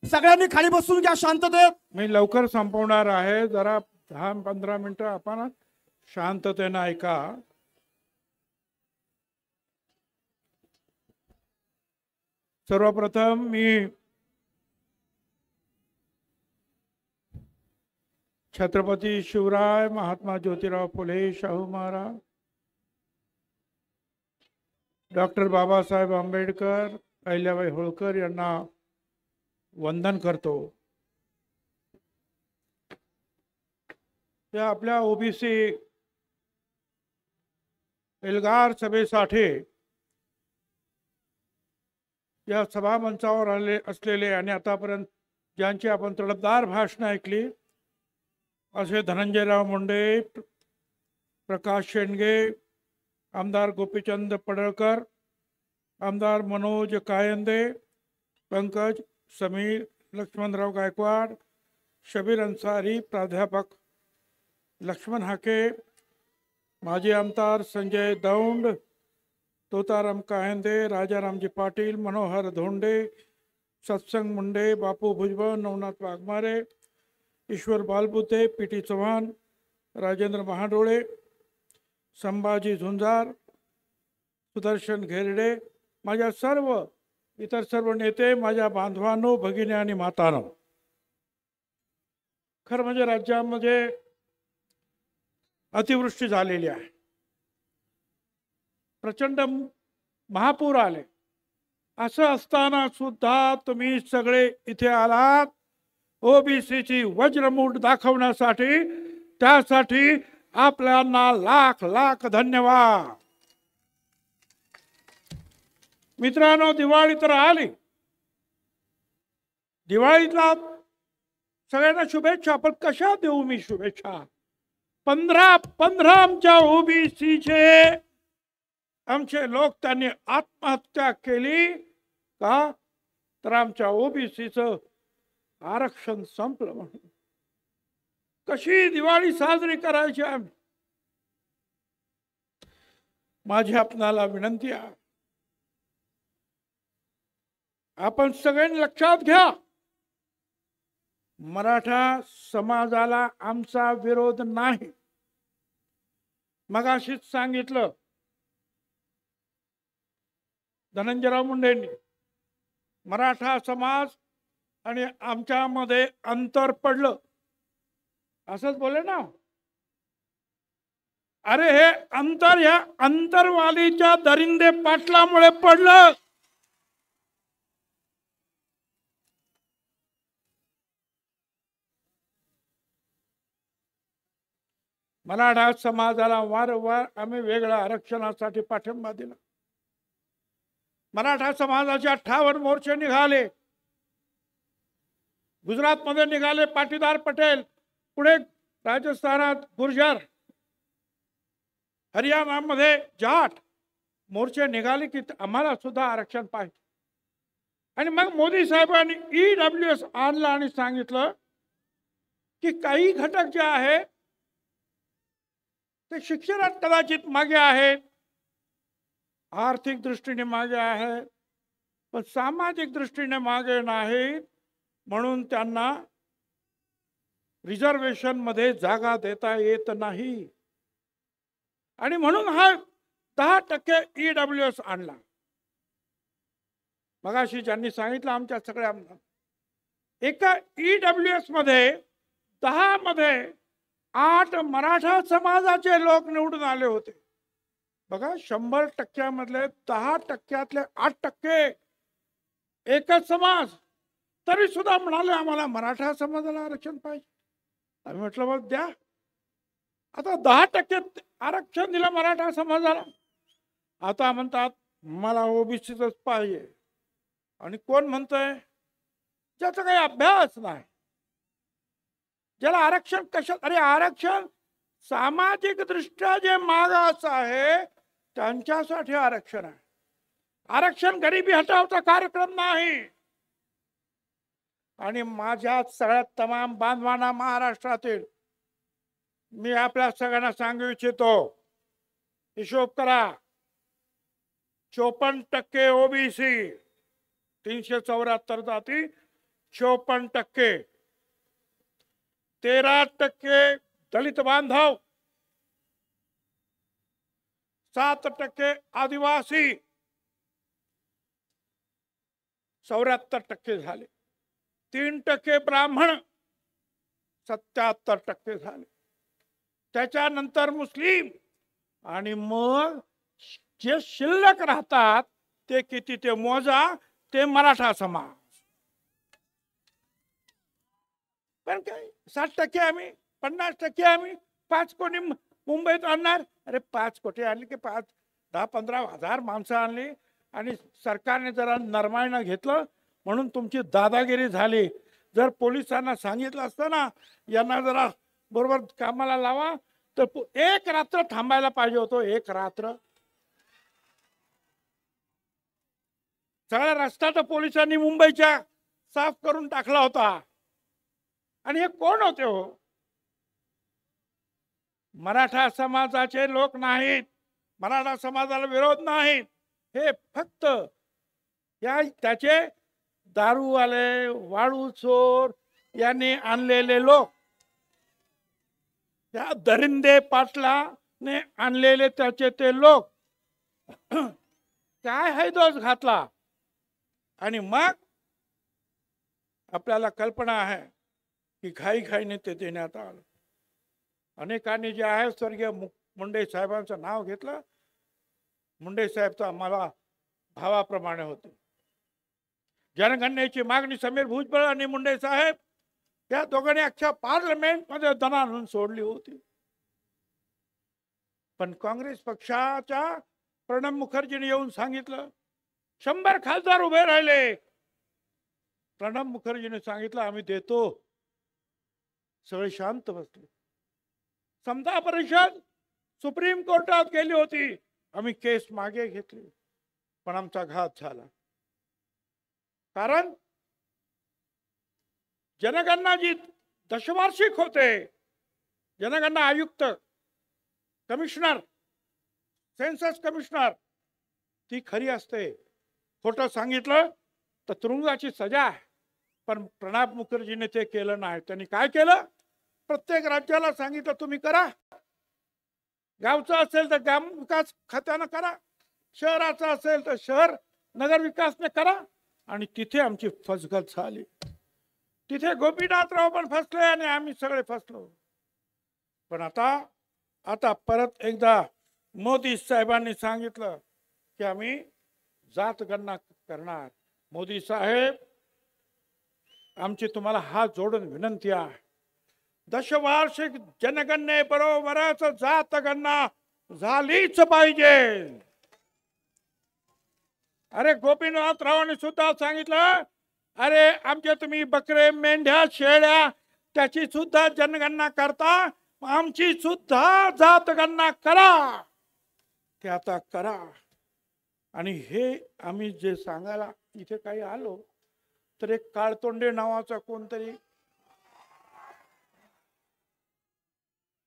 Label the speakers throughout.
Speaker 1: सगळ्यांनी खाली बसून घ्या शांततेत.
Speaker 2: मी लवकर संपवणार आहे, जरा 10-15 मिनिटं आपण शांततेने ऐका. सर्वप्रथम मी छत्रपती शिवराय, महात्मा ज्योतिराव फुले, शाहू महाराज, डॉक्टर बाबासाहेब आंबेडकर, अहिल्याबाई होळकर यांना वंदन करतो. त्या आपल्या ओबीसी एल्गार सभेसाठी या सभामंचावर आले असलेले आणि आतापर्यंत ज्यांची आपण तडफदार भाषणं ऐकली असे धनंजयराव मुंडे, प्रकाश शेंडगे, आमदार गोपीचंद पडळकर, आमदार मनोज कायंदे, पंकज समीर, लक्ष्मणराव गायकवाड, शबीर अन्सारी, प्राध्यापक लक्ष्मण हाके, माजी आमदार संजय दौंड, तोताराम कायंदे, राजारामजी पाटील, मनोहर धोंडे, सत्संग मुंडे, बापू भुजबळ, नवनाथ वाघमारे, ईश्वर बालबुते, पी.टी. चव्हाण, राजेंद्र महाडोळे, संभाजी झुंजार, सुदर्शन घेरडे, माझ्या इतर सर्व नेते, माझ्या बांधवांनो, भगिनी आणि मातांनो, खरं म्हणजे राज्यामध्ये अतिवृष्टी झालेली आहे. प्रचंड महापूर आले. असं असताना सुद्धा तुम्ही सगळे इथे आलात ओबीसीची वज्रमूठ दाखवण्यासाठी. त्यासाठी आपल्याला लाख लाख धन्यवाद. मित्रांनो, दिवाळी तर आली. दिवाळीतला सगळ्यांना शुभेच्छा. पण कशा देऊ मी शुभेच्छा? 15 आमच्या ओबीसीचे आमचे लोक त्यांनी आत्महत्या केली का? तर आमच्या ओबीसीचं आरक्षण संपलं म्हणून. कशी दिवाळी साजरी करायची आम्ही? माझी आपणाला विनंती आहे, आपण सगळ्यांनी लक्षात घ्या, मराठा समाजाला आमचा विरोध नाही. मगाशीच सांगितलं धनंजयराव मुंडेंनी, मराठा समाज आणि आमच्यामध्ये अंतर पडलं असंच बोले ना. अरे हे अंतर ह्या अंतरवालीच्या दरिंदे पाटलामुळे पडलं. मराठा समाजाला वारंवार आम्ही वेगळ्या आरक्षणासाठी पाठिंबा दिला. मराठा समाजाचे 58 मोर्चे निघाले. गुजरातमध्ये निघाले पाटीदार पटेल, पुढे राजस्थानात गुर्जर, हरियाणामध्ये जाट मोर्चे निघाले की आम्हाला सुद्धा आरक्षण पाहिजे. आणि मग मोदी साहेबांनी EWS आणला आणि सांगितलं की काही घटक जे आहे ते शिक्षणात कदाचित मागे आहेत, आर्थिक दृष्टीने मागे आहेत, पण सामाजिक दृष्टीने मागे नाहीत, म्हणून त्यांना रिझर्वेशन मध्ये जागा देता येत नाही. आणि म्हणून हा 10% EWS आणला. मगाशी ज्यांनी सांगितलं आमच्या सगळ्या एका EWS मध्ये 10 मध्ये 8 मराठा समाजाचे लोक निवडून आले होते. बघा, 100% मधले 10%तले 8% एकच समाज. तरी सुद्धा म्हणाले आम्हाला मराठा समाजाला आरक्षण पाहिजे. आम्ही म्हटलं मग द्या. आता 10% आरक्षण दिलं मराठा समाजाला. आता म्हणतात मला ओबीसीच पाहिजे. आणि कोण म्हणतंय? ज्याचा काही अभ्यास नाही, ज्याला आरक्षण कशात, अरे आरक्षण सामाजिक दृष्ट्या जे मागास आहे त्यांच्यासाठी आरक्षण आहे. आरक्षण गरिबी हटावचा कार्यक्रम नाही. आणि माझ्या सगळ्यात तमाम बांधवांना महाराष्ट्रातील मी आपल्या सगळ्यांना सांगू इच्छितो, हिशोब करा. 54% ओबीसी, 374 जाती, 54%, 13% दलित बांधव, 7% आदिवासी, 74% झाले, 3% ब्राह्मण, 77% झाले, त्याच्यानंतर मुस्लिम, आणि मग जे शिल्लक राहतात ते किती ते मोजा, ते मराठा समाज. पण काय 60% आम्ही, 50% आम्ही, 5 कोटी मुंबईत आणणार. अरे 5 कोटी आणले की 10-15 हजार माणसं आणली आणि सरकारने जरा नरमाईनं घेतलं म्हणून तुमची दादागिरी झाली. जर पोलिसांना सांगितलं असतं ना यांना जरा बरोबर कामाला लावा, तर एक रात्र थांबायला पाहिजे होतो. एक रात्र सगळा रस्ता तर पोलिसांनी मुंबईच्या साफ करून टाकला होता. आणि हे कोण होते हो? मराठा समाजाचे लोक नाहीत, मराठा समाजाला विरोध नाहीत. हे फक्त त्याचे दारूवाले, वाळू चोर यांनी आणलेले लोक, त्या दरिंदे पाटलाने आणलेले त्याचे ते लोक काय हैदोस घातला. आणि मग आपल्याला कल्पना आहे की घाईघाईने ते देण्यात आलं. अनेकांनी जे आहे स्वर्गीय मुंडे साहेबांचं नाव घेतलं. मुंडे साहेब तर आम्हाला भावाप्रमाणे होते. जनगणनेची मागणी समीर भुजबळ आणि मुंडे साहेब या दोघांनी अख्ख्या पार्लमेंटमध्ये दणाणून सोडली होती. पण काँग्रेस पक्षाच्या प्रणब मुखर्जीने येऊन सांगितलं, 100 खासदार उभे राहिले. प्रणब मुखर्जीने सांगितलं आम्ही देतो. सगळे शांत बसले. समता परिषद सुप्रीम कोर्टात गेली होती. आम्ही केस मागे घेतली, पण आमचा घात झाला. कारण जनगणना जी दशवार्षिक होते, जनगणना आयुक्त, कमिशनर, सेन्सस कमिशनर, ती खरी असते. खोटं सांगितलं तर तुरुंगाची सजा आहे. पण प्रणब मुखर्जीने ते केलं नाही. त्यांनी काय केलं? प्रत्येक राज्याला सांगितलं तुम्ही करा. गावचा असेल तर ग्राम विकास खात्यानं करा, शहराचा असेल तर शहर नगर विकासने करा. आणि तिथे आमची फसगत झाली. तिथे गोपीनाथराव पण फसले आणि आम्ही सगळे फसलो. पण आता परत एकदा मोदी साहेबांनी सांगितलं की आम्ही जात गणना करणार. मोदी साहेब, आमची तुम्हाला हात जोडून विनंती आहे, दशवार्षिक जनगणनेबरोबरच जात गणना झालीच पाहिजे. अरे गोपीनाथरावांनी सुद्धा सांगितलं, अरे आमचे तुम्ही बकरे, मेंढ्या, शेळ्या त्याची सुद्धा जनगणना करता, आमची सुद्धा जात गणना करा. ते आता करा. आणि हे आम्ही जे सांगायला इथे काही आलो तर एक काळतोंडे नावाचा कोणतरी,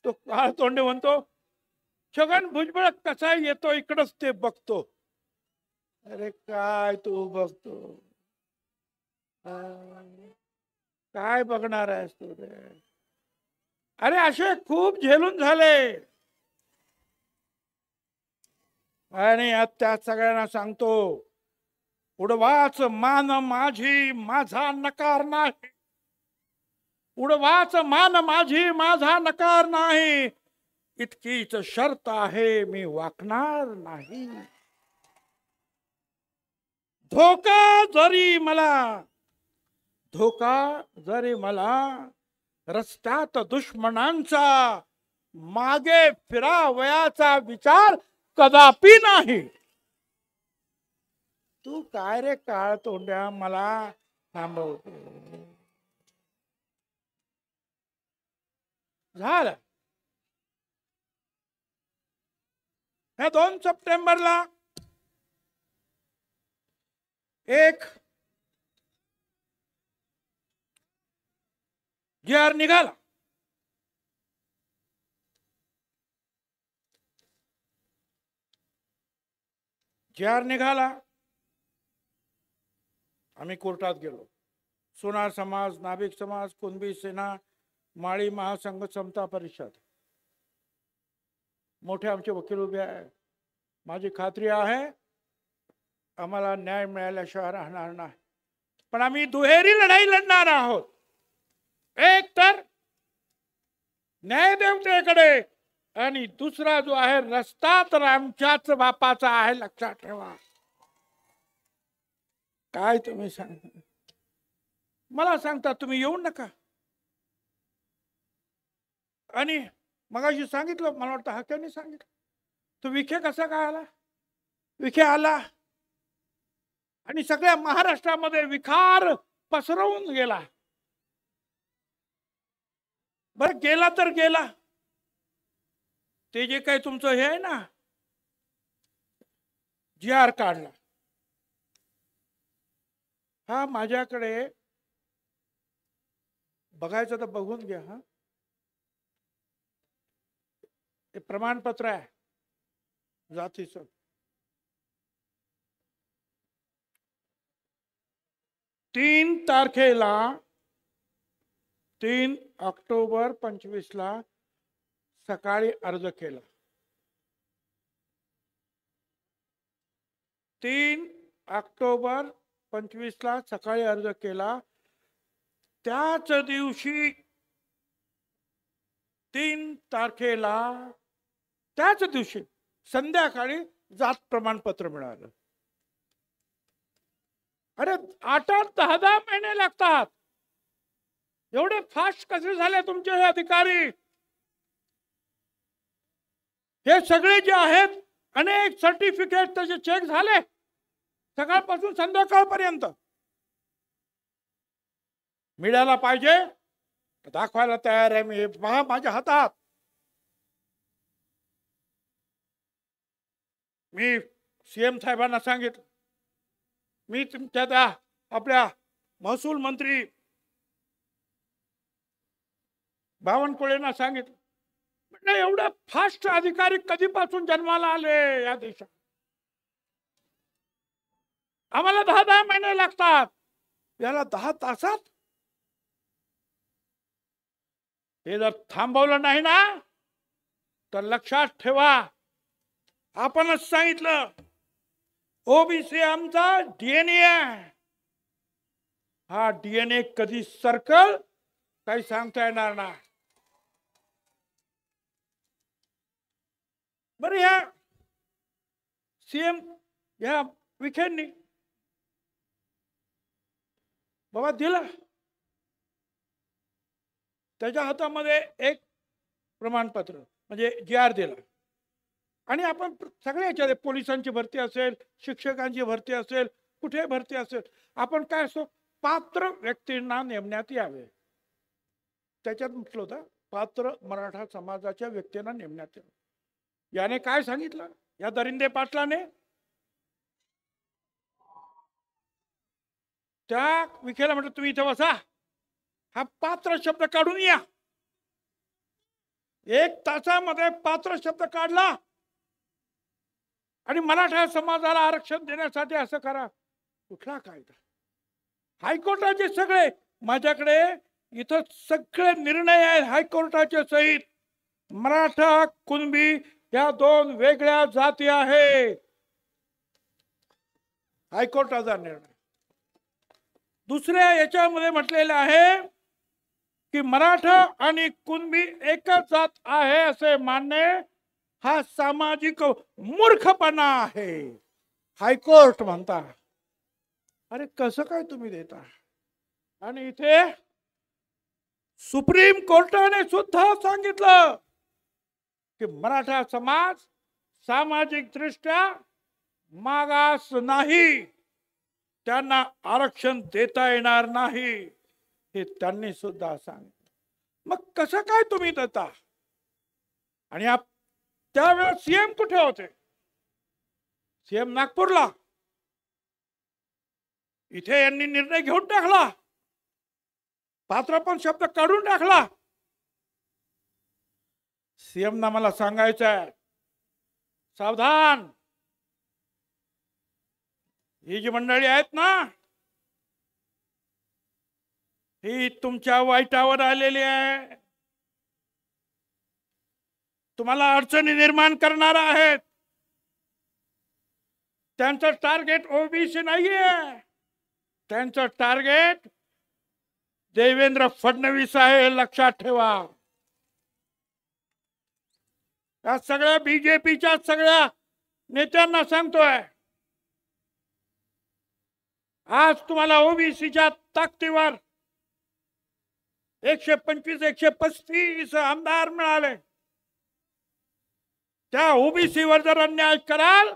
Speaker 2: तो काळतोंडे म्हणतो छगन भुजबळ कसा येतो इकडच ते बघतो. अरे काय तू बघतो, काय बघणार आहेस तू रे? अरे असे खूप झेलून झाले. आणि त्या सगळ्यांना सांगतो, उडवाच मान माझी माझा नकार नाही. उडवाच मान माझी माझा नकार नाही. इतकीच शर्त आहे मी वाकणार नाही. धोका जरी मला रस्त्यात दुश्मनांचा मागे फिरावयाचा विचार कदापि नाही. तू काय रे काळ तोंड्या मला थांबवतो? झालं. ह्या 2 सप्टेंबरला एक GR निघाला. GR निघाला. आम्ही कोर्टात गेलो. सोनार समाज, नाभिक समाज, कुणबी सेना, माळी महासंघ समता परिषद, मोठे आमचे वकील उभे आहे. माझी खात्री आहे आम्हाला न्याय मिळाल्याशिवाय राहणार नाही. पण आम्ही दुहेरी लढाई लढणार आहोत. एक तर न्यायदेवतेकडे, आणि दुसरा जो आहे रस्ता तर आमच्याच बापाचा आहे, लक्षात ठेवा. काय तुम्ही सांगता? मला सांगता तुम्ही येऊ नका. आणि मगाशी सांगितलं, मला वाटतं हाक्याने सांगितलं, तो विखे कसा काय आला? विखे आला आणि सगळ्या महाराष्ट्रामध्ये विखार पसरवून गेला. बरं गेला तर गेला. ते जे काही तुमचं हे आहे ना, GR काढला, हा माझ्याकडे बघायचं तर बघून घ्या. हा हे प्रमाणपत्र आहे जातीचं. 3 तारखेला 3 ऑक्टोबर 25 ला सकाळी अर्ज केला. 3 ऑक्टोबर 25 ला सकाळी अर्ज केला. त्याच दिवशी 3 तारखेला त्याच दिवशी संध्याकाळी जात प्रमाणपत्र मिळालं. अरे 8-10 महिने लागतात. एवढे फास्ट कसे झाले तुमचे हे अधिकारी? हे सगळे जे आहेत अनेक सर्टिफिकेट त्याचे चेक झाले सकाळपासून संध्याकाळपर्यंत. मिळायला पाहिजे दाखवायला तयार आहे मी. पहा माझ्या हातात. मी CM साहेबांना सांगितलं, मी तुमच्या त्या आपल्या महसूल मंत्री बावनकुळेंना सांगितलं, म्हटलं एवढे फास्ट अधिकारी कधीपासून जन्माला आले या देशात? आम्हाला 10 महिने लागतात, याला 10 तासात. हे जर थांबवलं नाही ना तर लक्षात ठेवा, आपणच सांगितलं ओबीसी आमचा DNA आहे. हा DNA कधी सरकल काही सांगता येणार नाही. बरं या CM या विखेंनी बाबा दिला, त्याच्या हातामध्ये एक प्रमाणपत्र म्हणजे GR दिला. आणि आपण सगळ्याच्या पोलिसांची भरती असेल, शिक्षकांची भरती असेल, कुठे भरती असेल, आपण काय असो पात्र व्यक्तींना नेमण्यात यावे. त्याच्यात म्हटलं होतं पात्र मराठा समाजाच्या व्यक्तींना नेमण्यात यावे. याने काय सांगितलं या दरिंदे पाटलाने? त्या विखेला म्हटलं तुम्ही इथे बसा, हा पात्र शब्द काढून या. 1 तासामध्ये पात्र शब्द काढला आणि मराठा समाजाला आरक्षण देण्यासाठी असं करा. कुठला कायदा? हायकोर्टाचे सगळे माझ्याकडे इथं सगळे निर्णय आहेत हायकोर्टाचे सहित. मराठा कुणबी या 2 वेगळ्या जाती आहेत. हायकोर्टाचा निर्णय. दुसऱ्या याच्यामध्ये म्हटलेलं आहे की मराठा आणि कुणबी एकच जात आहे असे मानणे हा सामाजिक मूर्खपणा आहे, हायकोर्ट म्हणता. अरे कसं काय तुम्ही देता? आणि इथे सुप्रीम कोर्टाने सुद्धा सांगितलं की मराठा समाज सामाजिक दृष्ट्या मागास नाही, त्यांना आरक्षण देता येणार नाही, हे त्यांनी सुद्धा सांगितलं. मग कसं काय तुम्ही देता? आणि त्यावेळेस CM कुठे होते? CM नागपूरला. इथे यांनी निर्णय घेऊन टाकला, पात्र पण शब्द काढून टाकला. CM ना मला सांगायचं आहे सावधान, ही जी मंडळी आहेत ना ही तुमच्या वाईटावर आलेली आहे, तुम्हाला अडचणी निर्माण करणार आहेत. त्यांचं टार्गेट ओबीसी नाहीये, त्यांचं टार्गेट देवेंद्र फडणवीस आहे, हे लक्षात ठेवा. या सगळ्या बीजेपीच्या सगळ्या नेत्यांना सांगतोय, आज तुम्हाला ओबीसीच्या ताकदीवर 125 135 आमदार मिळाले. त्या ओबीसी वर जर अन्याय कराल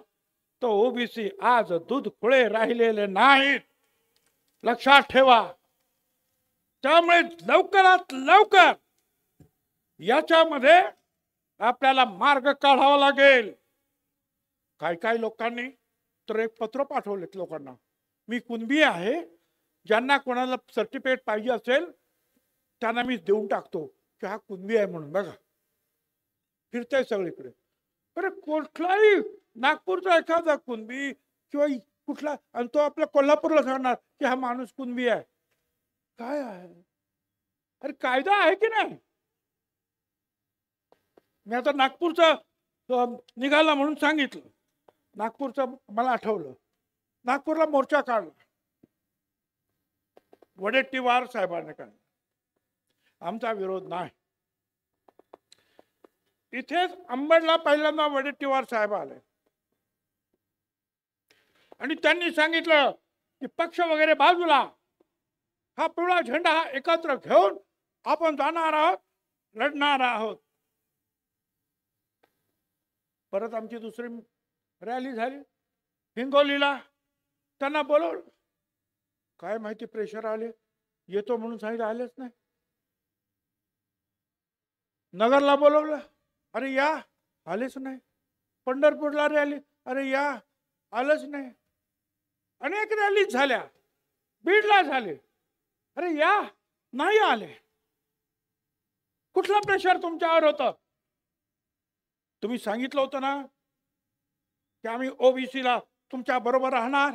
Speaker 2: तर ओबीसी आज दूध खुळे राहिलेले नाहीत, लक्षात ठेवा. त्यामुळे लवकरात लवकर याच्यामध्ये आपल्याला मार्ग काढावा लागेल. काही लोकांनी तर एक पत्र पाठवलेत लोकांना, मी कुणबी आहे, ज्यांना कोणाला सर्टिफिकेट पाहिजे असेल त्यांना मी देऊन टाकतो की हा कुणबी आहे म्हणून. बघा फिरतंय सगळीकडे. अरे कुठलाही नागपूरचा एखादा कुणबी किंवा कुठला, आणि तो आपल्या कोल्हापूरला सांगणार की हा माणूस कुणबी आहे. काय आहे? अरे कायदा आहे की नाही? मी आता नागपूरचा निघाला म्हणून सांगितलं, नागपूरचं मला आठवलं. नागपूरला मोर्चा काढला, वडेट्टीवार साहेबांनी काढला, आमचा विरोध नाही. इथेच अंबडला पहिल्यांदा वडेट्टीवार साहेब आले आणि त्यांनी सांगितलं की पक्ष वगैरे बाजूला, हा पिवळा झेंडा हा एकत्र घेऊन आपण जाणार आहोत, लढणार आहोत. परत आमची दुसरी रॅली झाली हिंगोलीला, त्यांना बोलवलं, काय माहिती प्रेशर आले, येतो म्हणून सांगितलं, आलेच नाही. नगरला बोलवलं, अरे या, आलेच नाही. पंढरपूरला रॅली, अरे या, आलंच नाही. अनेक रॅली झाल्या, बीडला झाले, अरे या, नाही आले. कुठला प्रेशर तुमच्यावर होतं? तुम्ही सांगितलं होतं ना की आम्ही ओबीसीला तुमच्या बरोबर राहणार,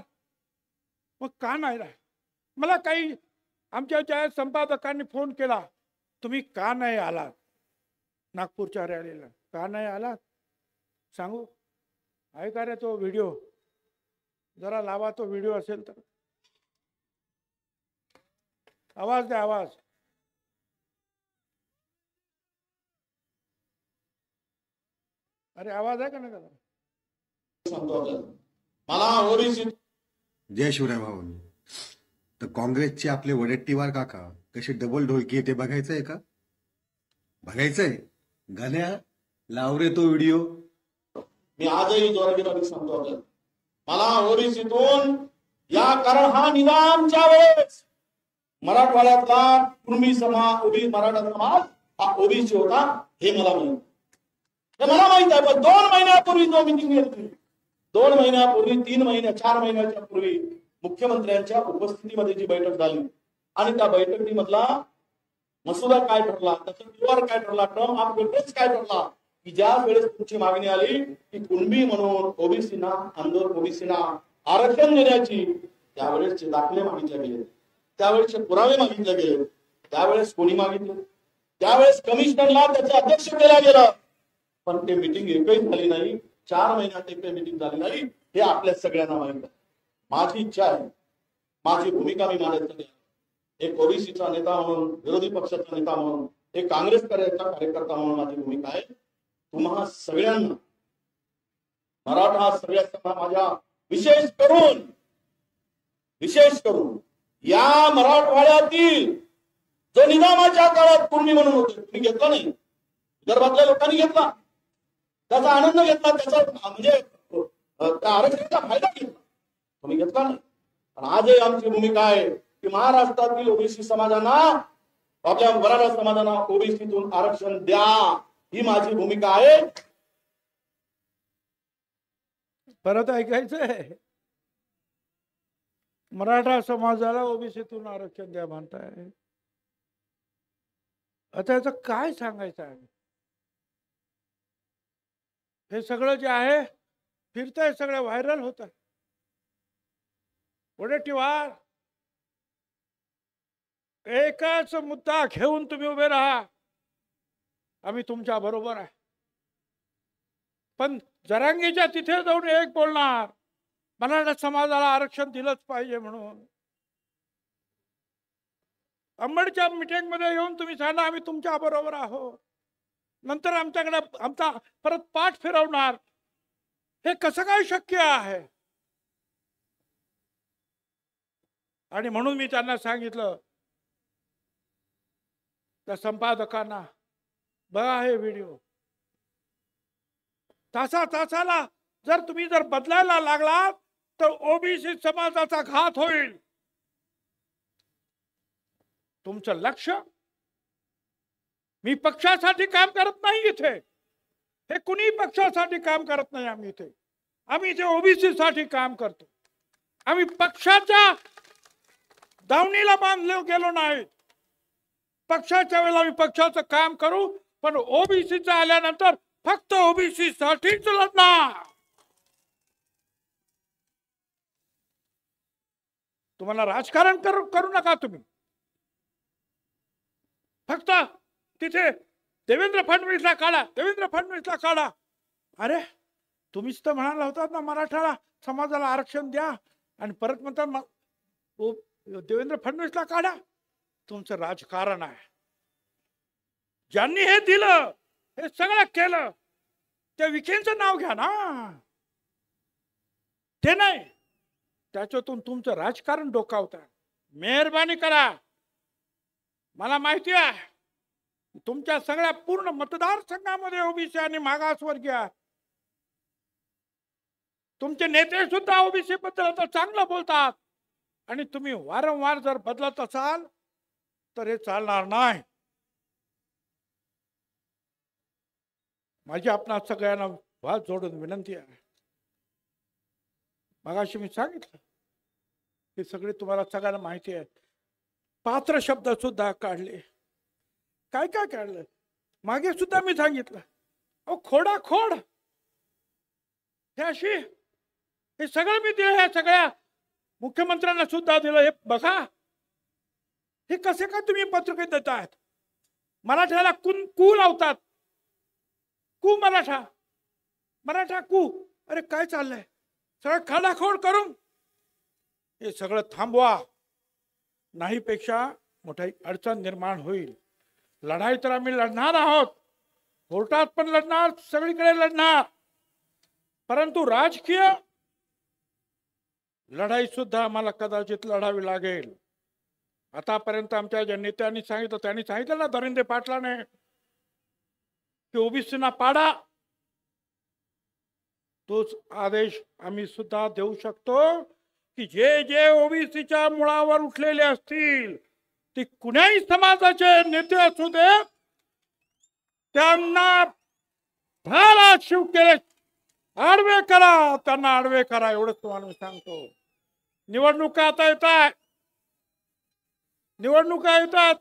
Speaker 2: मग का नाही राह? मला काही आमच्या ज्या संपादकांनी फोन केला, तुम्ही का नाही आलात नागपूरच्या रॅलीला, का नाही आलात सांगू? आहे का रे तो व्हिडिओ? जरा लावा तो व्हिडिओ असेल तर. आवाज द्या, आवाज. अरे आवाज आहे का नाही त्याला?
Speaker 3: मला ओबीसी.
Speaker 4: जय शिवराय भाऊनी. तर काँग्रेसचे आपले वडेट्टीवार काका कसे डबल ढोलकी ते बघायचंय का? बघायचंय? गाण्या लाव रे तो व्हिडिओ.
Speaker 3: मी आजही जोरात सांगतो आपल्याला, मला ओबीसीतून या, कारण हा निजामच्या वेळेस मराठवाड्यातला कुणबी समाज, मराठा समाज हा ओबीसी होता, हे मला माहिती. हे मला माहित आहे. पण 2 महिन्यापूर्वी जो मिटिंग घेतली, 2 महिन्यापूर्वी, 3 महिन्या 4 महिन्याच्या पूर्वी मुख्यमंत्र्यांच्या उपस्थितीमध्ये जी बैठक झाली आणि त्या बैठकीमधला मसुदा काय ठरला, त्याचा दुवार काय ठरला, टर्म ऑफ रेफरन्स काय ठरला, की ज्या वेळेस तुमची मागणी आली की कुणबी म्हणून ओबीसीना, आंदोलन ओबीसीना आरक्षण देण्याची, त्यावेळेसचे दाखले मागितले गेले, त्यावेळेसचे पुरावे मागितले गेले. त्यावेळेस कोणी मागितले? त्यावेळेस कमिशनरला त्याचे अध्यक्ष केलं गेलं, पण ते मीटिंग एकही झाली नाही. 4 महिन्यात एकही मीटिंग झाली नाही, हे आपल्या सगळ्यांना माहित आहे. माझी इच्छा आहे, माझी भूमिका मी मांडायचं नाही. एक ओबीसीचा नेता म्हणून, विरोधी पक्षाचा नेता म्हणून, एक काँग्रेस कार्यकर्ता म्हणून माझी भूमिका आहे, तुम्हा सगळ्यांना, मराठा सगळ्या समाजाच्या विशेष करून या मराठवाड्यातील जो निजामाच्या काळात कुणबी म्हणून होते, तुम्ही घेतला नाही, विदर्भातल्या लोकांनी घेतला, त्याचा आनंद घेतला, त्याचा म्हणजे त्या आरक्षणाचा फायदा घेतला, तुम्ही घेतला नाही. पण आजही आमची भूमिका आहे की महाराष्ट्रातील ओबीसी समाजांना, आपल्या मराठा समाजांना ओबीसीतून आरक्षण द्या, ही माझी भूमिका आहे.
Speaker 2: परत ऐकायचंय, मराठा समाजाला ओबीसीतून आरक्षण द्या म्हणताय. आता याचं काय सांगायचं आहे? हे सगळं जे आहे फिरतंय, सगळं व्हायरल होत आहे. वडेट्टीवार एकच मुद्दा घेऊन तुम्ही उभे राहा, आम्ही तुमच्या बरोबर आहे. पण जरांगीच्या तिथे जाऊन एक बोलणार, मराठा समाजाला आरक्षण दिलंच पाहिजे म्हणून. अंबडच्या मीटिंग मध्ये येऊन तुम्ही सांगा आम्ही तुमच्या बरोबर आहोत, नंतर आमच्याकडे आमचा परत पाठ फिरवणार. हे कसं काय शक्य आहे? आणि म्हणून मी त्यांना सांगितलं, त्या संपादकांना, बघा हे व्हिडिओ, तासाला जर तुम्ही बदलायला लागलात तर ओबीसी समाजाचा घात होईल. तुमचं लक्ष, मी पक्षासाठी काम करत नाही इथे, हे कुणी पक्षासाठी काम करत नाही. आम्ही इथे ओबीसी साठी काम करतो. आम्ही पक्षाच्या दावणीला बांधले गेलो नाही. पक्षाच्या वेळेला आम्ही पक्षाचं काम करू, पण ओबीसीचं आल्यानंतर फक्त ओबीसी साठीच लढणार. तुम्हाला राजकारण करू नका. तुम्ही फक्त तिथे देवेंद्र फडणवीसला काढा. अरे तुम्हीच तर म्हणाला होतात ना मराठा समाजाला आरक्षण द्या, आणि परत म्हणतात देवेंद्र फडणवीसला काढा. तुमचं राजकारण आहे. ज्यांनी हे दिलं, हे सगळं केलं, त्या विखेंचं नाव घ्या ना, ते नाही. त्याच्यातून तुमचं राजकारण डोकावता. मेहरबानी करा. मला माहिती आहे तुमच्या सगळ्या पूर्ण मतदारसंघामध्ये ओबीसी आणि मागासवर्गीय आहे. तुमचे नेते सुद्धा ओबीसी बद्दल आता चांगलं बोलतात, आणि तुम्ही वारंवार जर बदलत असाल तर हे चालणार नाही. माझी आपणा सगळ्यांना हात जोडून विनंती आहे. मगाशी मी सांगितलं हे सगळे तुम्हाला सगळ्यांना माहिती आहे. पात्र शब्द सुद्धा काढले, काय काढलं मागे सुद्धा मी सांगितलं. खोड हे अशी, हे सगळं मी दिलं. हे सगळ्या मुख्यमंत्र्यांना सुद्धा दिलं. हे बघा, हे कसे काय तुम्ही पत्रिकेत देतायत? मराठ्याला कू लावतात. कू मराठा कू. अरे काय चाललंय? सगळं खाडाखोड करून हे सगळं थांबवा, नाही पेक्षा मोठी अडचण निर्माण होईल. लढाई तर आम्ही लढणार आहोत, कोर्टात पण लढणार, सगळीकडे लढणार, परंतु राजकीय लढाई सुद्धा आम्हाला कदाचित लढावी लागेल. आतापर्यंत आमच्या ज्या नेत्यांनी सांगितलं, त्यांनी सांगितलं ना धरिंदे पाटलाने की ओबीसीना पाडा, तोच आदेश आम्ही सुद्धा देऊ शकतो की जे ओबीसीच्या मुळावर उठलेले असतील, ते कुणाही समाजाचे नेते असू दे, त्यांना भाला शिव केले आडवे करा, त्यांना आडवे करा, एवढंच तुम्हाला मी सांगतो. निवडणुका आता येतात,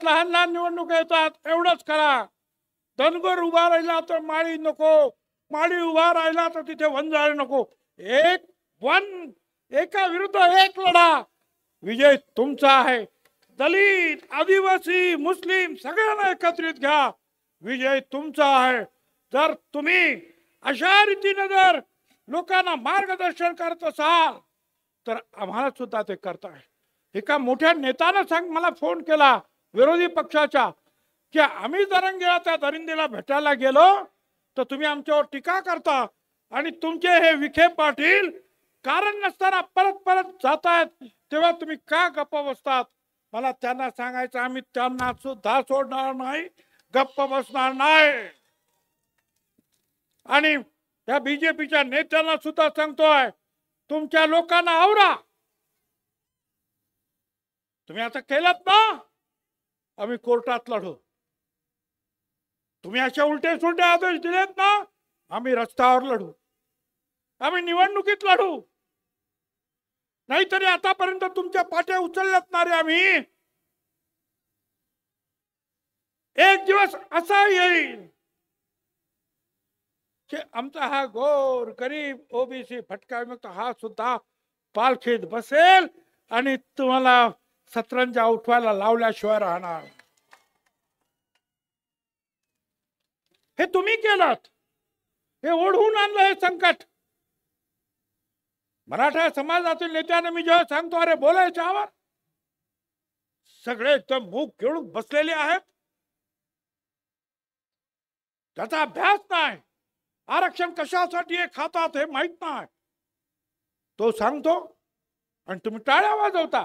Speaker 2: लहान लहान निवडणुका येतात, एवढंच करा. धनगर उभा राहिला तर माळी नको, माळी उभा राहिला तर तिथे वंजारी नको. एका विरुद्ध एक लढा, विजय तुमचा आहे. दलित, आदिवासी, मुस्लिम सगळ्यांना एकत्रित घ्या, विजय तुमचा आहे. जर तुम्ही अशा रीतीने जर लोकांना मार्गदर्शन करत असाल तर आम्हाला सुद्धा ते करताय. एका मोठ्या नेत्यानं मला फोन केला विरोधी पक्षाच्या, की आम्ही जरंगीला त्या दरिंदेला भेटायला गेलो तर तुम्ही आमच्यावर टीका करता, आणि तुमचे हे विखे पाटील कारण नसताना परत जातायत, तेव्हा तुम्ही का गप्प बसतात? मला त्यांना सांगायचं, आम्ही त्यांना सुद्धा सोडणार नाही, गप्प बसणार नाही. आणि या बीजेपीच्या नेत्यांना सुद्धा सांगतोय, तुमच्या लोकांना आवरा. तुम्ही आता केलात ना, आम्ही कोर्टात लढू. तुम्ही अशा उलटे सुलटे आदेश दिलेत ना, आम्ही रस्त्यावर लढू, आम्ही निवडणुकीत लढू. नाहीतरी आतापर्यंत तुमच्या पाट्या उचलल्यात ना रे आम्ही. एक दिवस असा येईल की आमचा हा गोर गरीब ओबीसी फटका विमुक्त हा सुद्धा पालखीत बसेल, आणि तुम्हाला सतरंजा उठवायला लावल्याशिवाय राहणार. हे तुम्ही केलं, हे ओढवून आणलं हे संकट. मराठा समाजातील नेत्यांना मी जेव्हा सांगतो अरे बोलायच्यावर, सगळे एकदम मूग घेऊन बसलेले आहेत. त्याचा अभ्यास नाही, आरक्षण कशासाठी हे खातात हे माहित नाही. तो सांगतो आणि तुम्ही टाळ्या वाजवता,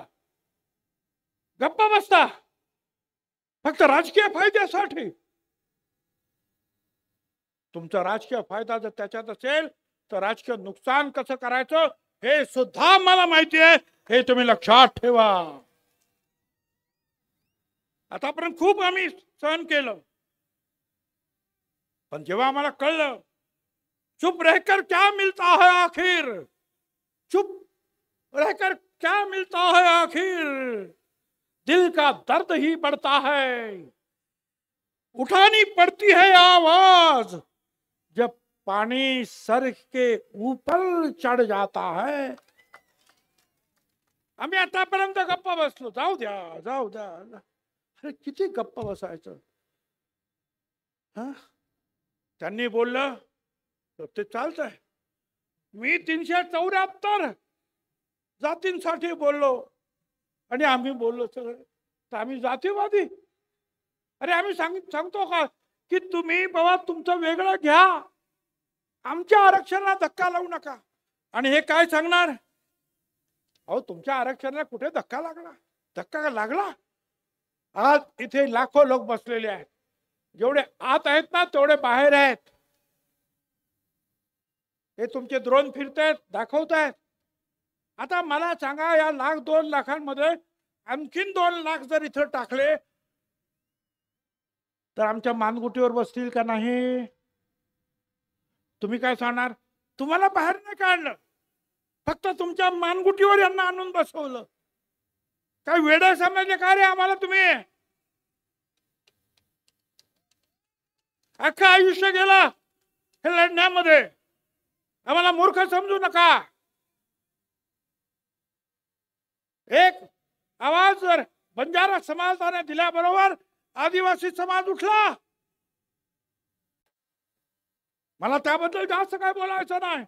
Speaker 2: गप्पा बसता फक्त राजकीय फायद्यासाठी. तुमचा राजकीय फायदा जर त्याच्यात असेल तर राजकीय नुकसान कसं करायचं हे सुद्धा मला माहिती आहे. हे तुम्ही लक्षात ठेवा. आतापर्यंत खूप आम्ही सहन केलं, पण जेव्हा आम्हाला कळलं चुप रहकर क्या मिलता है आखिर, चुप रहकर क्या मिलता है आखिर, दिल का दर्द ही बढ़ता है, उठानी पड़ती है आवाज जब पानी सर के ऊपर चढ़ जाता है. आम्ही आतापर्यंत गप्पा बसलो, जाऊ द्या जाऊ द्या. अरे किती गप्पा बसायचं. त्यांनी बोललं तर ते चालतंय. मी 374 जातींसाठी बोललो आणि आम्ही बोललो सगळे तर आम्ही जातीवादी. अरे आम्ही सांगतो का की तुम्ही बाबा तुमचं वेगळं घ्या, आमच्या आरक्षणाला धक्का लावू नका. आणि हे काय सांगणार, अहो तुमच्या आरक्षणाला कुठे धक्का लागला, धक्का लागला. आज इथे लाखो लोक बसलेले आहेत, जेवढे आत आहेत ना तेवढे बाहेर आहेत. हे तुमचे ड्रोन फिरतायत, दाखवतायत. आता मला सांगा, या 1,00,000-2 लाखांमध्ये आणखीन 2 लाख जर इथं टाकले तर आमच्या मानगुटीवर बसतील का नाही? तुम्ही काय सांगणार? तुम्हाला बाहेर नाही काढलं, फक्त तुमच्या मानगुटीवर यांना आणून बसवलं. काय वेडे समजले का रे आम्हाला तुम्ही? अख्खं आयुष्य गेला हे लढण्यामध्ये, आम्हाला मूर्ख समजू नका. एक आवाज जर बंजारा समाजाने दिल्याबरोबर आदिवासी समाज उठला. मला त्याबद्दल जास्त काय बोलायचं नाही,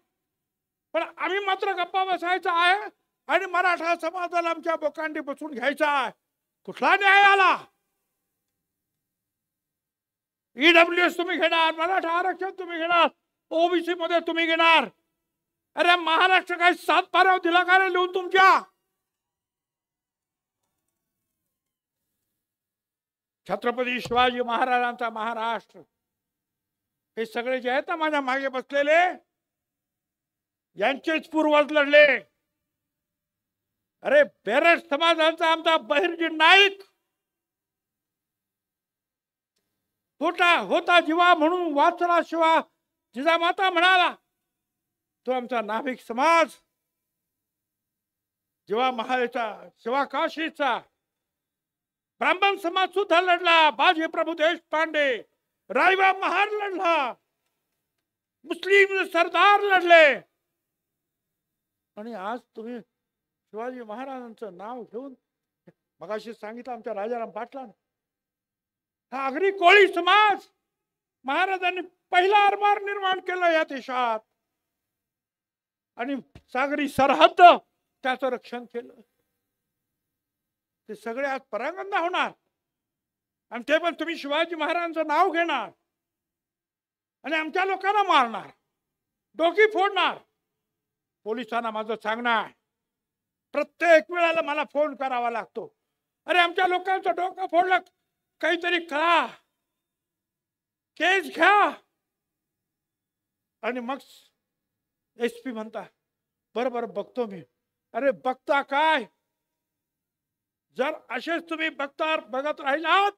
Speaker 2: पण आम्ही मात्र गप्पा बसायचा आहे आणि मराठा समाजाला आमच्या बोकांडी बसून घ्यायचा आहे. कुठला न्याय आला? ईडब्ल्यूएस तुम्ही घेणार, मराठा आरक्षण तुम्ही घेणार, ओबीसी मध्ये तुम्ही घेणार. अरे महाराष्ट्र काय 7 पाऱ्यावर दिला का रे लिहून तुमच्या? छत्रपती शिवाजी महाराजांचा महाराष्ट्र, हे सगळे जे आहेत ना माझ्या मागे बसलेले, यांचेच पूर्वज लढले. अरे बेरड समाजाचा आमचा बहिर्जी नाईक होता जीवा म्हणून वाचला शिवा जिजामाता म्हणाला. तो आमचा नाभिक समाज जेव्हा महालेचा शिवा काशीचा ब्राह्मण समाज सुद्धा लढला. बाजी प्रभू देशपांडे, रायबा महार लढला, मुस्लिम सरदार लढले. आणि आज तुम्ही शिवाजी महाराजांचं नाव घेऊन, मगाशी सांगितलं आमच्या राजाराम पाटलांनी, हा आगरी कोळी समाज महाराजांनी पहिला आरमार निर्माण केलं या देशात आणि सागरी सरहद्द त्याचं रक्षण केलं. ते सगळे आज परांगण होणार आणि ते पण तुम्ही शिवाजी महाराजांचं नाव घेणार आणि आमच्या लोकांना मारणार, डोकी फोडणार. पोलिसांना माझं सांगणं आहे, प्रत्येक वेळेला मला फोन करावा लागतो. अरे आमच्या लोकांचं डोकं फोडलं, काहीतरी करा, केस घ्या. आणि मग SP म्हणता बरोबर बघतो मी. अरे बघता काय? जर असेच तुम्ही बघत राहिलात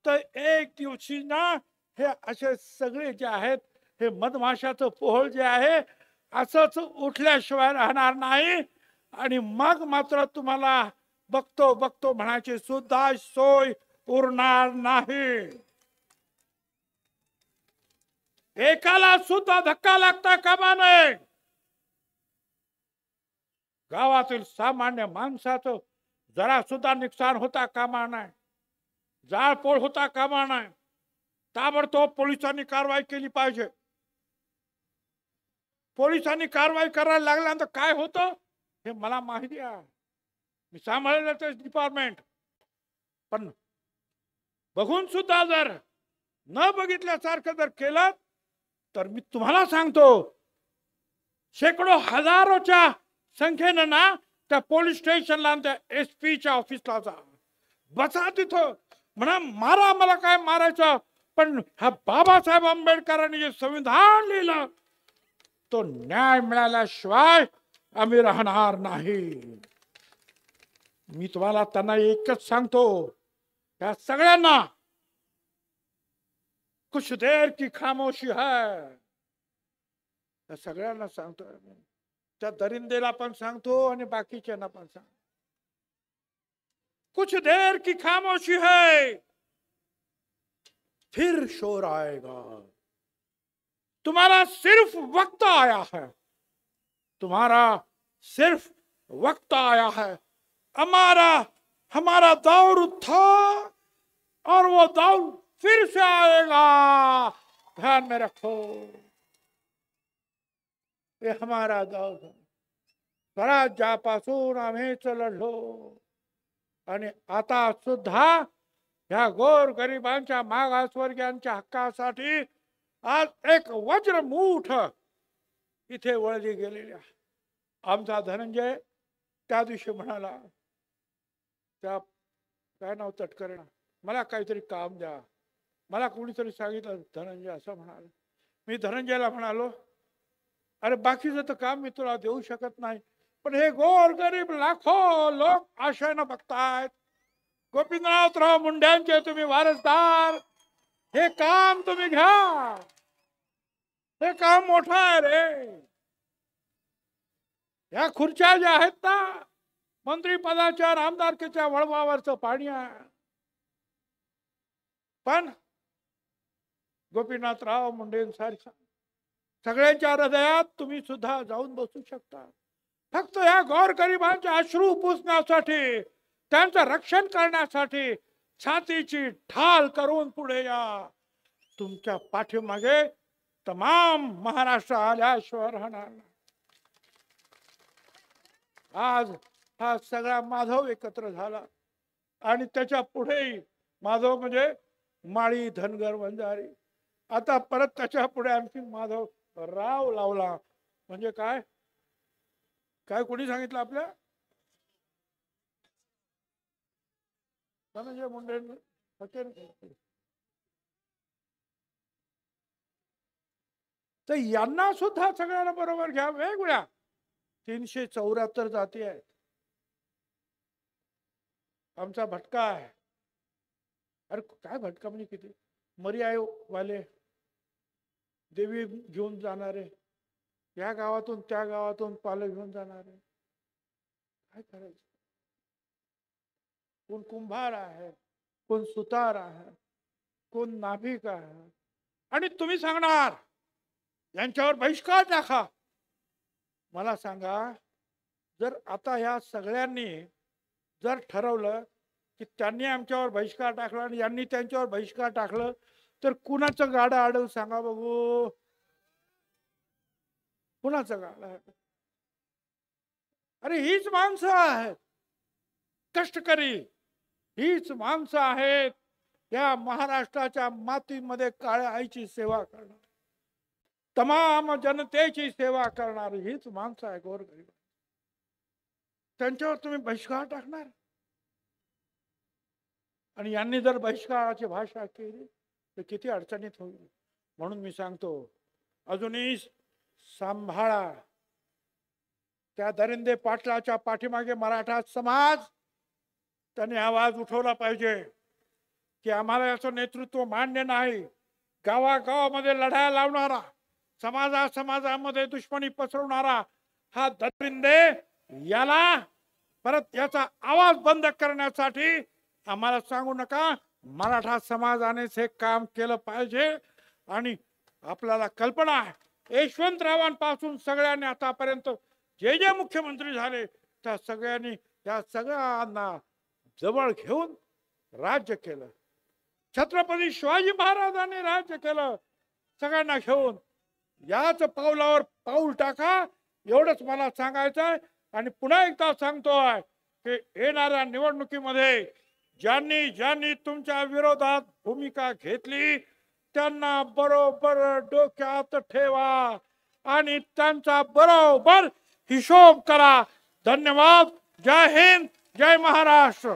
Speaker 2: तर एक दिवशी ना हे असे सगळे जे आहेत, हे मधमाशाचं पोहळ जे आहे असंच उठल्याशिवाय राहणार नाही. आणि मग मात्र तुम्हाला बघतो बघतो म्हणायची सुद्धा सोय उरणार नाही. एकाला सुद्धा धक्का लागता कामा नये. गावातील सामान्य माणसाचं जरा सुद्धा नुकसान होता कामा नये, जाळपोळ होता कामा नये. ताबडतोब पोलिसांनी कारवाई केली पाहिजे. पोलिसांनी कारवाई करायला लागल्यानंतर काय होतं हे मला माहिती आहे. मी सांभाळलं ते डिपार्टमेंट. पण बघून सुद्धा जर न बघितल्यासारखं जर केलं तर मी तुम्हाला सांगतो, शेकडो हजारोच्या संख्येनं ना त्या पोलीस स्टेशनला त्या SP च्या ऑफिसला जा, बसा तिथं, म्हणा मारा, मला काय मारायचं, पण ह्या बाबासाहेब आंबेडकरांनी जे संविधान लिहिलं तो न्याय मिळाल्याशिवाय आम्ही राहणार नाही. मी तुम्हाला त्यांना एकच सांगतो, या सगळ्यांना कुछ देर की खामोशी है, या सगळ्यांना सांगतो. त्या दरिंदेला पण सांगतो आणि बाकीच्यांना पण सांगतो, कुछ देर की खामोशी है फिर शोर आएगा. तुम्हारा सिर्फ वक्त आया है, तुम्हारा सिर्फ वक्त आया है. हमारा दौर था और वो दौर फिर से आएगा. ध्यान में रखो, ये हमारा दौर है. स्वराज्यापासून आम्हीच लढलो आणि आता सुद्धा ह्या गोर गरिबांच्या मागासवर्गीयांच्या हक्कासाठी आज एक वज्रमूठ इथे वळली गेलेली आहे. आमचा धनंजय त्या दिवशी म्हणाला, त्या काय नाव तटकरेना, मला काहीतरी काम द्या. मला कोणीतरी सांगितलं धनंजय असं म्हणाल. मी धनंजयला म्हणालो, अरे बाकीचं तर काम मी तुला देऊ शकत नाही, पण हे गोर गरीब लाखो लोक आशेनं बघतायत. गोपीनाथराव मुंड्यांचे तुम्ही वारसदार, हे काम तुम्ही घ्या. हे काम मोठं आहे रे. या खुर्च्या ज्या आहेत ना, मंत्रीपदाच्या आमदारकीच्या वळवावरचं पाणी आहे. पण गोपीनाथराव मुंडेंसारख्या सगळ्यांच्या हृदयात तुम्ही सुद्धा जाऊन बसू शकता. फक्त या गोरगरिबांचे अश्रू पुसण्यासाठी, त्यांचं रक्षण करण्यासाठी छातीची ढाल करून पुढे या. तुमच्या पाठीमागे तमाम महाराष्ट्र आल्याशिवाय राहणार नाही. आज हा सगळा माधव एकत्र झाला आणि त्याच्या पुढेही माधव म्हणजे माळी, धनगर, वंजारी. आता परत त्याच्या पुढे आणखी माधव राव लावला. म्हणजे काय काय कोणी सांगितलं आपल्या धनंजय मुंडे? तर यांना सुद्धा सगळ्यांना बरोबर घ्या. वेगवेगळ्या 374 जाती आहेत. आमचा भटका आहे. अरे काय भटका म्हणजे किती, मर्याय वाले, देवी घेऊन जाणारे, या गावातून त्या गावातून पालं घेऊन जाणारे, काय करायचं. कोण कुंभार आहे, कोण सुतार आहे, कोण नाभिक आहे. आणि तुम्ही सांगणार यांच्यावर बहिष्कार टाका. मला सांगा, जर आता ह्या सगळ्यांनी जर ठरवलं की त्यांनी आमच्यावर बहिष्कार टाकला आणि यांनी त्यांच्यावर बहिष्कार टाकलं, तर कुणाचं गाडं आडव सांगा बघू. कुणाचं गाडं? अरे हीच माणसं आहेत कष्टकरी, हीच माणसं आहेत या महाराष्ट्राच्या मातीमध्ये काळ्या आईची सेवा करणार, तमाम जनतेची सेवा करणार हीच माणसं आहे गोरगरीब. त्यांच्यावर तुम्ही बहिष्कार टाकणार? आणि यांनी जर बहिष्काराची भाषा केली तर किती अडचणीत होईल. म्हणून मी सांगतो, अजूनही सांभाळा. त्या दरिंदे पाटलाच्या पाठीमागे मराठा समाज त्यांनी आवाज उठवला पाहिजे की आम्हाला याचं नेतृत्व मान्य नाही. गावागावामध्ये लढाया लावणारा, समाजामध्ये दुश्मनी पसरवणारा हा दरिंदे, याला परत याचा आवाज बंद करण्यासाठी आम्हाला सांगू नका. मराठा समाजानेच हे काम केलं पाहिजे. आणि आपल्याला कल्पना आहे, यशवंतरावांपासून सगळ्यांनी आतापर्यंत जे जे मुख्यमंत्री झाले त्या सगळ्यांनी या सगळ्यांना जवळ घेऊन राज्य केलं. छत्रपती शिवाजी महाराजांनी राज्य केलं सगळ्यांना घेऊन. याच पावलावर पाऊल टाका एवढंच मला सांगायचं आहे. आणि पुन्हा एकदा सांगतोय की येणाऱ्या निवडणुकीमध्ये ज्यांनी ज्यांनी तुमच्या विरोधात भूमिका घेतली त्यांना बरोबर डोक्यात ठेवा आणि त्यांचा बरोबर हिशोब करा. धन्यवाद. जय हिंद, जय महाराष्ट्र.